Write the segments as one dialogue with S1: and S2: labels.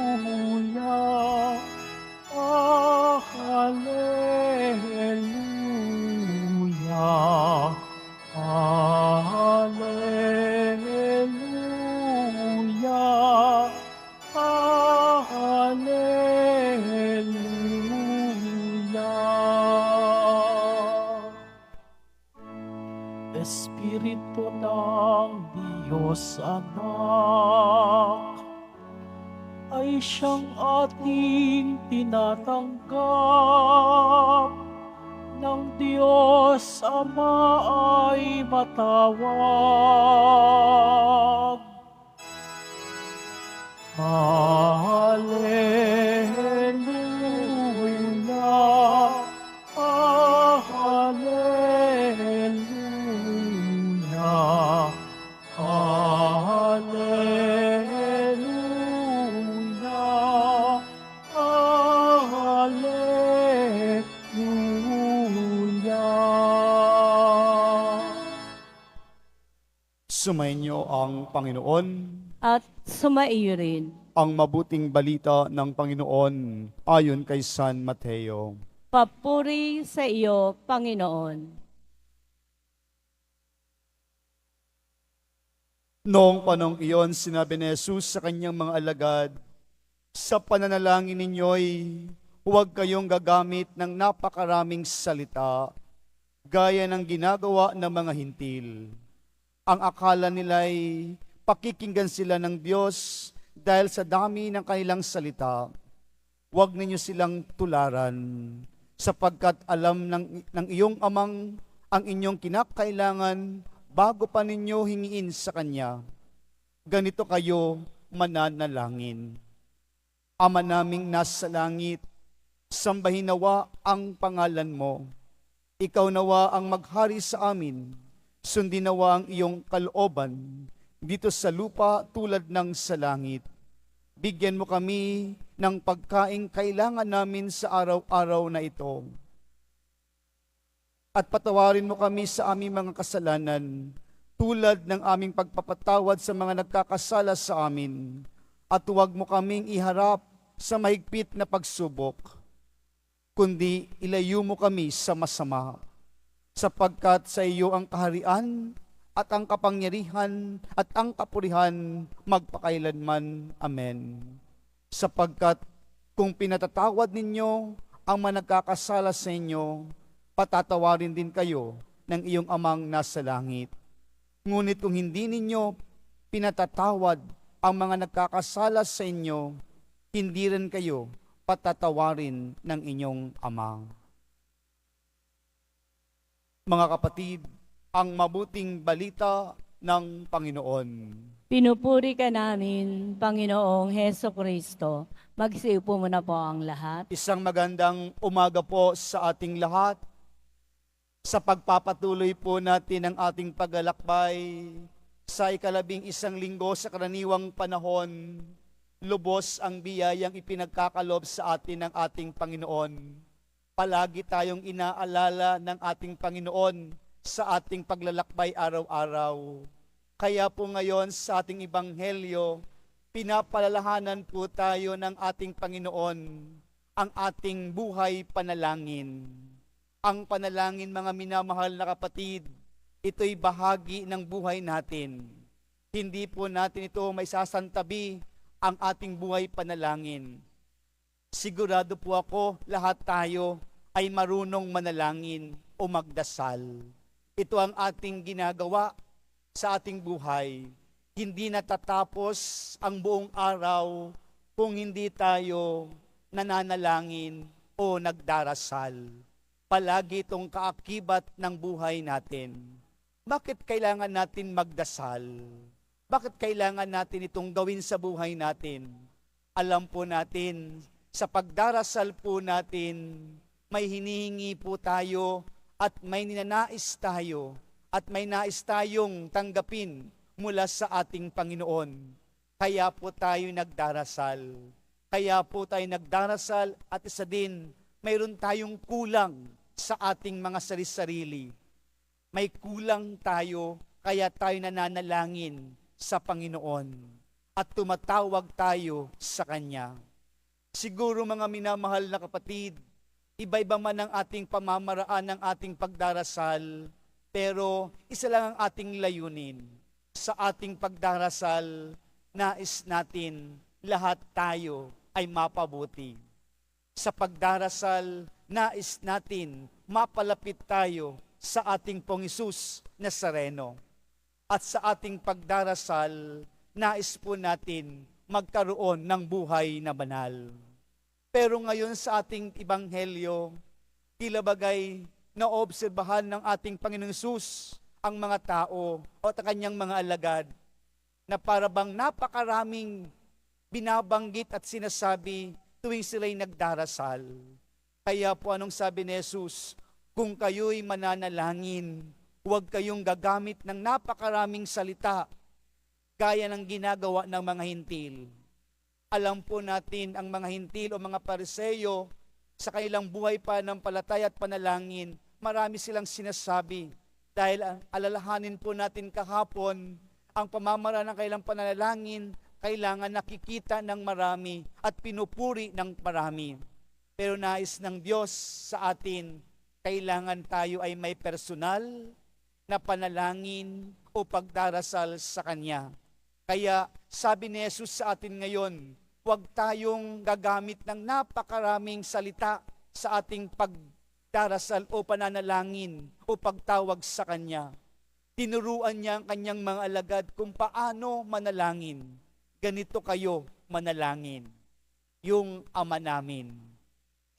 S1: Hallelujah, hallelujah, hallelujah, hallelujah. Espiritu ng Diyos Anak, ay siyang ating tinatanggap. Ng Diyos Ama ay matawag. Hallelujah, hallelujah, hallelujah, hallelujah.
S2: Sumainyo ang Panginoon,
S3: At sumaiyo rin.
S2: ang mabuting balita ng Panginoon ayon kay San Mateo.
S3: Papuri sa iyo, Panginoon.
S2: Noong panong iyon, sinabi ni Jesus sa kanyang mga alagad, sa pananalangin ninyo'y huwag kayong gagamit ng napakaraming salita, gaya ng ginagawa ng mga hintil. Ang akala nila'y pakikinggan sila ng Diyos dahil sa dami ng kanilang salita. Huwag ninyo silang tularan, sapagkat alam ng iyong amang ang inyong kinakailangan bago pa ninyo hingiin sa Kanya. Ganito kayo mananalangin. Ama naming nasa langit, sambahin nawa ang pangalan mo. Ikaw nawa ang maghari sa amin. Sundin nawa ang iyong kalooban dito sa lupa tulad ng sa langit. Bigyan mo kami ng pagkaing kailangan namin sa araw-araw na ito. At patawarin mo kami sa aming mga kasalanan, tulad ng aming pagpapatawad sa mga nagkakasala sa amin. At huwag mo kaming iharap sa mahigpit na pagsubok, kundi ilayo mo kami sa masama. Sapagkat sa iyo ang kaharian at ang kapangyarihan at ang kapurihan magpakailanman. Amen. Sapagkat kung pinatatawad ninyo ang mga nagkakasala sa inyo, patatawarin din kayo ng iyong amang nasa langit. Ngunit kung hindi ninyo pinatatawad ang mga nagkakasala sa inyo, hindi rin kayo patatawarin ng inyong ama. Mga kapatid, ang mabuting balita ng Panginoon.
S3: Pinupuri ka namin, Panginoong Heso Kristo. Magsiupo muna po ang lahat.
S2: Isang magandang umaga po sa ating lahat. Sa pagpapatuloy po natin ang ating paglalakbay sa ika-11 linggo sa karaniwang panahon, lubos ang biyayang ipinagkakalob sa atin ng ating Panginoon. Palagi tayong inaalala ng ating Panginoon sa ating paglalakbay araw-araw. Kaya po ngayon sa ating Ebanghelyo, pinapalalahanan po tayo ng ating Panginoon ang ating buhay panalangin. Ang panalangin, mga minamahal na kapatid, ito'y bahagi ng buhay natin. Hindi po natin ito may sasantabi ang ating buhay panalangin. Sigurado po ako, lahat tayo ay marunong manalangin o magdasal. Ito ang ating ginagawa sa ating buhay. Hindi natatapos ang buong araw kung hindi tayo nananalangin o nagdarasal. Palagi itong kaakibat ng buhay natin. Bakit kailangan natin magdasal? Bakit kailangan natin itong gawin sa buhay natin? Alam po natin, sa pagdarasal po natin, may hinihingi po tayo at may ninanais tayo at may nais tayong tanggapin mula sa ating Panginoon. Kaya po tayo nagdarasal. Kaya po tayo nagdarasal at isa din, mayroon tayong kulang sa ating mga sarili-sarili. May kulang tayo, kaya tayo nananalangin sa Panginoon at tumatawag tayo sa Kanya. Siguro mga minamahal na kapatid, iba-iba man ang ating pamamaraan ng ating pagdarasal, pero isa lang ang ating layunin. Sa ating pagdarasal, nais natin lahat tayo ay mapabuti. Sa pagdarasal, nais natin mapalapit tayo sa ating Pong Hesus Nazareno. At sa ating pagdarasal, nais po natin magkaroon ng buhay na banal. Pero ngayon sa ating Ebanghelyo, tila bagay naobserbahan ng ating Panginoong Hesus ang mga tao o kanyang mga alagad na para bang napakaraming binabanggit at sinasabi tuwing sila'y nagdarasal. Kaya po anong sabi ni Jesus? Kung kayo'y mananalangin, huwag kayong gagamit ng napakaraming salita gaya ng ginagawa ng mga hintil. Alam po natin ang mga hintil o mga Pariseyo sa kanilang buhay pananampalataya at panalangin, marami silang sinasabi. Dahil alalahanin po natin kahapon, ang pamamaraan ng kailang panalangin, kailangan nakikita ng marami at pinupuri ng marami. Pero nais ng Diyos sa atin, kailangan tayo ay may personal na panalangin o pagdarasal sa Kanya. Kaya sabi ni Jesus sa atin ngayon, huwag tayong gagamit ng napakaraming salita sa ating pagdarasal o pananalangin o pagtawag sa Kanya. Tinuruan niya ang Kanyang mga alagad kung paano manalangin. Ganito kayo manalangin, yung Ama namin.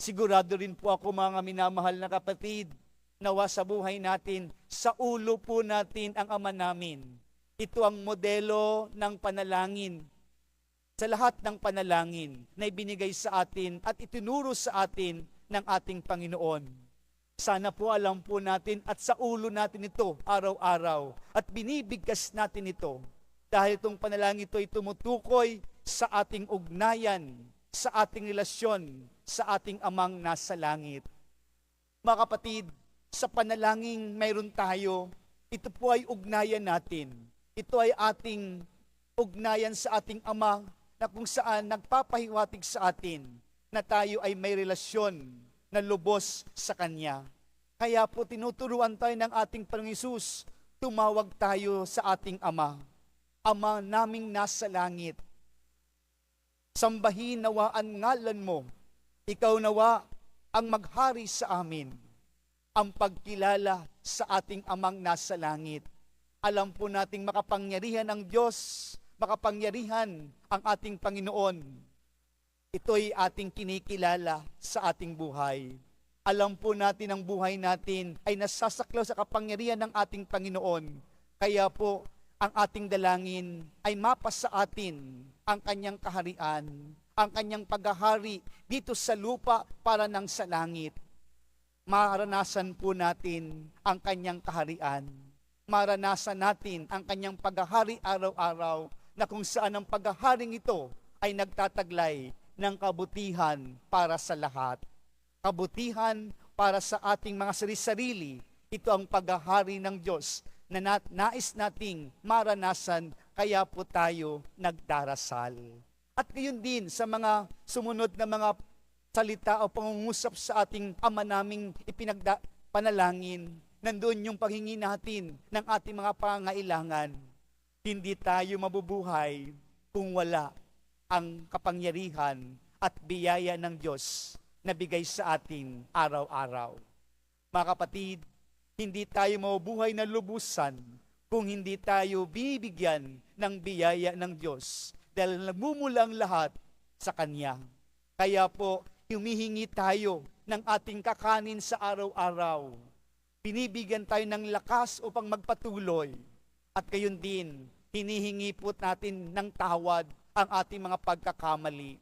S2: Sigurado rin po ako mga minamahal na kapatid, nawa sa buhay natin, sa ulo po natin ang Ama namin. Ito ang modelo ng panalangin. Sa lahat ng panalangin na ibinigay sa atin at itinuro sa atin ng ating Panginoon. Sana po alam po natin at sa ulo natin ito araw-araw at binibigkas natin ito. Dahil itong panalangin ito ay tumutukoy sa ating ugnayan, sa ating relasyon, sa ating Amang nasa langit. Mga kapatid, sa panalangin mayroon tayo, ito po ay ugnayan natin. Ito ay ating ugnayan sa ating Ama na kung saan nagpapahiwatig sa atin na tayo ay may relasyon na lubos sa Kanya. Kaya po tinuturuan tayo ng ating Panginoong Hesus, tumawag tayo sa ating Ama. Ama naming nasa langit, sambahin nawa ang ngalan mo, ikaw nawa ang maghari sa amin. Ang pagkilala sa ating Amang nasa langit. Alam po nating makapangyarihan ang Diyos, makapangyarihan ang ating Panginoon. Ito'y ating kinikilala sa ating buhay. Alam po natin ang buhay natin ay nasasaklaw sa kapangyarihan ng ating Panginoon. Kaya po, ang ating dalangin ay mapasa sa atin ang Kanyang kaharian, ang Kanyang paghahari dito sa lupa para nang sa langit. Maranasan po natin ang Kanyang kaharian. Maranasan natin ang Kanyang paghahari araw-araw na kung saan ang paghaharing ito ay nagtataglay ng kabutihan para sa lahat. Kabutihan para sa ating mga sarili-sarili. Ito ang paghahari ng Diyos na nais nating maranasan, kaya po tayo nagdarasal. At gayon din sa mga sumunod na mga salita o pangungusap sa ating Ama naming panalangin, nandoon yung paghingi natin ng ating mga pangangailangan. Hindi tayo mabubuhay kung wala ang kapangyarihan at biyaya ng Diyos na bigay sa atin araw-araw. Mga kapatid, hindi tayo mabubuhay na lubusan kung hindi tayo bibigyan ng biyaya ng Diyos dahil namumulang lahat sa Kanya. Kaya po, humihingi tayo ng ating kakanin sa araw-araw. Binibigyan tayo ng lakas upang magpatuloy. At gayon din, hinihingi po natin ng tawad ang ating mga pagkakamali.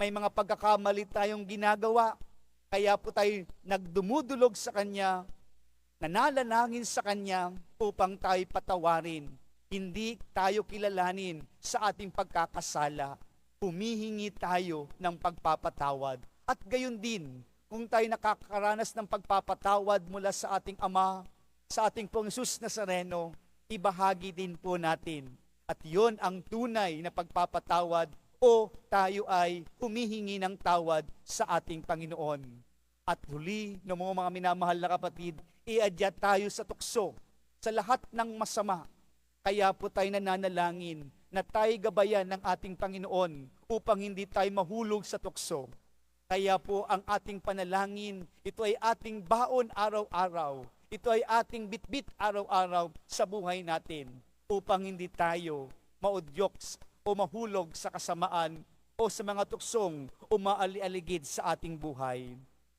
S2: May mga pagkakamali tayong ginagawa, kaya po tayo nagdumudulog sa Kanya, nananalangin sa Kanya upang tayo patawarin. Hindi tayo kilalanin sa ating pagkakasala. Humihingi tayo ng pagpapatawad. At gayon din, kung tayo nakakaranas ng pagpapatawad mula sa ating Ama, sa ating Pong Hesus Nazareno, ibahagi din po natin At yun ang tunay na pagpapatawad o tayo ay humihingi ng tawad sa ating Panginoon. At huli, ng mga minamahal na kapatid, iadya tayo sa tukso, sa lahat ng masama. Kaya po tayo nananalangin na tayo gabayan ng ating Panginoon upang hindi tayo mahulog sa tukso. Kaya po ang ating panalangin, ito ay ating baon araw-araw. Ito ay ating bitbit araw-araw sa buhay natin upang hindi tayo maudyok o mahulog sa kasamaan o sa mga tuksong umaali-aligid sa ating buhay.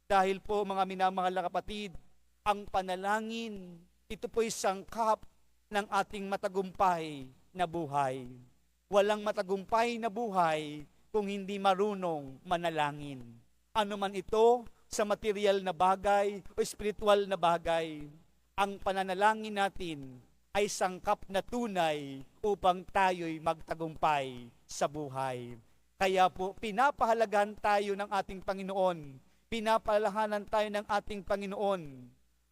S2: Dahil po mga minamahal na kapatid, ang panalangin, ito po'y sangkap ng ating matagumpay na buhay. Walang matagumpay na buhay kung hindi marunong manalangin. Ano man ito, sa material na bagay o spiritual na bagay, ang pananalangin natin ay sangkap na tunay upang tayo'y magtagumpay sa buhay. Kaya po, pinapahalagahan tayo ng ating Panginoon. Pinapalahanan tayo ng ating Panginoon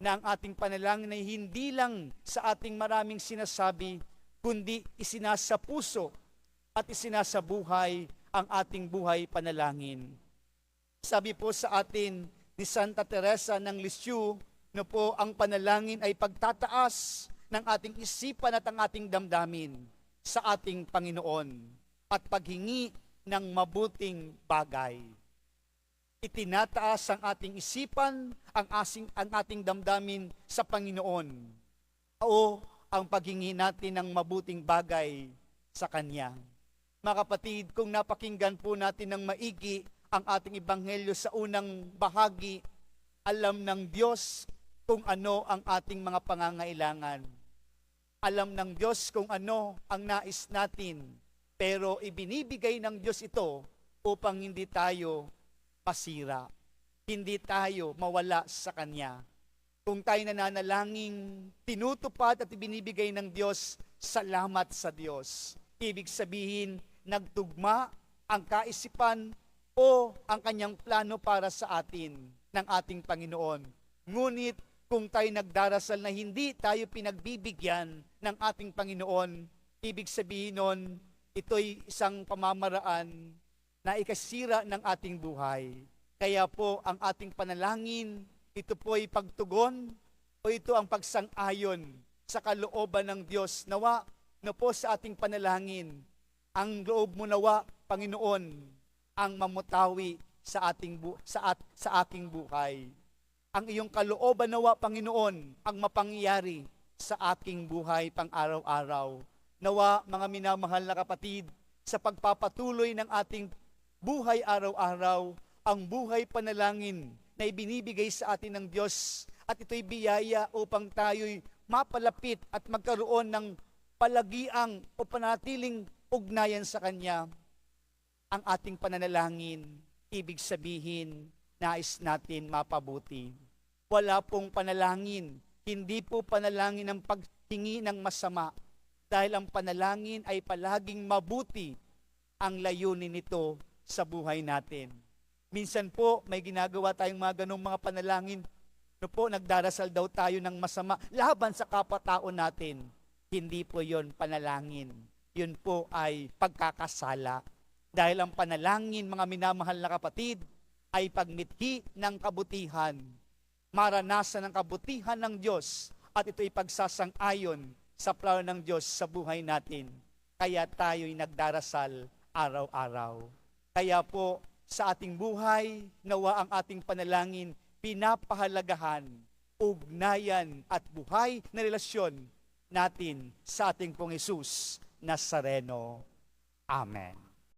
S2: na ang ating panalangin ay hindi lang sa ating maraming sinasabi, kundi isinasa puso at isinasa buhay ang ating buhay panalangin. Sabi po sa atin ni Santa Teresa ng Lisieux, na po ang panalangin ay pagtataas ng ating isipan at ang ating damdamin sa ating Panginoon at paghingi ng mabuting bagay. Itinataas ang ating isipan, ang ating damdamin sa Panginoon o ang paghingi natin ng mabuting bagay sa Kanya. Mga kapatid, kung napakinggan po natin ng maigi ang ating ebanghelyo sa unang bahagi, alam ng Diyos kung ano ang ating mga pangangailangan. Alam ng Diyos kung ano ang nais natin, pero ibinibigay ng Diyos ito upang hindi tayo masira, hindi tayo mawala sa Kanya. Kung tayo nananalangin, tinutupad at ibinibigay ng Diyos, salamat sa Diyos. Ibig sabihin, nagtugma ang kaisipan o ang Kanyang plano para sa atin ng ating Panginoon. Ngunit kung tayo nagdarasal na hindi tayo pinagbibigyan ng ating Panginoon, ibig sabihin nun, ito'y isang pamamaraan na ikasira ng ating buhay. Kaya po ang ating panalangin, ito po ay pagtugon o ito ang pagsang-ayon sa kalooban ng Diyos. Nawa na po sa ating panalangin, ang loob mo nawa, Panginoon, ang mamutawi sa aking buhay. Ang iyong kalooban nawa, Panginoon, ang mapangyari sa aking buhay pang araw-araw. Nawa, mga minamahal na kapatid, sa pagpapatuloy ng ating buhay araw-araw, ang buhay panalangin na ibinibigay sa atin ng Diyos at ito'y biyaya upang tayo'y mapalapit at magkaroon ng palagiang o panatiling ugnayan sa Kanya. Ang ating pananalangin, ibig sabihin, nais natin mapabuti. Wala pong panalangin, hindi po panalangin ng paghingi ng masama, dahil ang panalangin ay palaging mabuti ang layunin nito sa buhay natin. Minsan po, may ginagawa tayong mga ganong mga panalangin. No po, nagdarasal daw tayo ng masama laban sa kapwa-tao natin. Hindi po yon panalangin. Yun po ay pagkakasala. Dahil ang panalangin, mga minamahal na kapatid, ay pagmithi ng kabutihan. Maranasan ng kabutihan ng Diyos at ito'y pagsasang-ayon sa plano ng Diyos sa buhay natin. Kaya tayo'y nagdarasal araw-araw. Kaya po, sa ating buhay, nawa ang ating panalangin, pinapahalagahan, ugnayan at buhay na relasyon natin sa ating Pong Jesus Nazareno. Amen.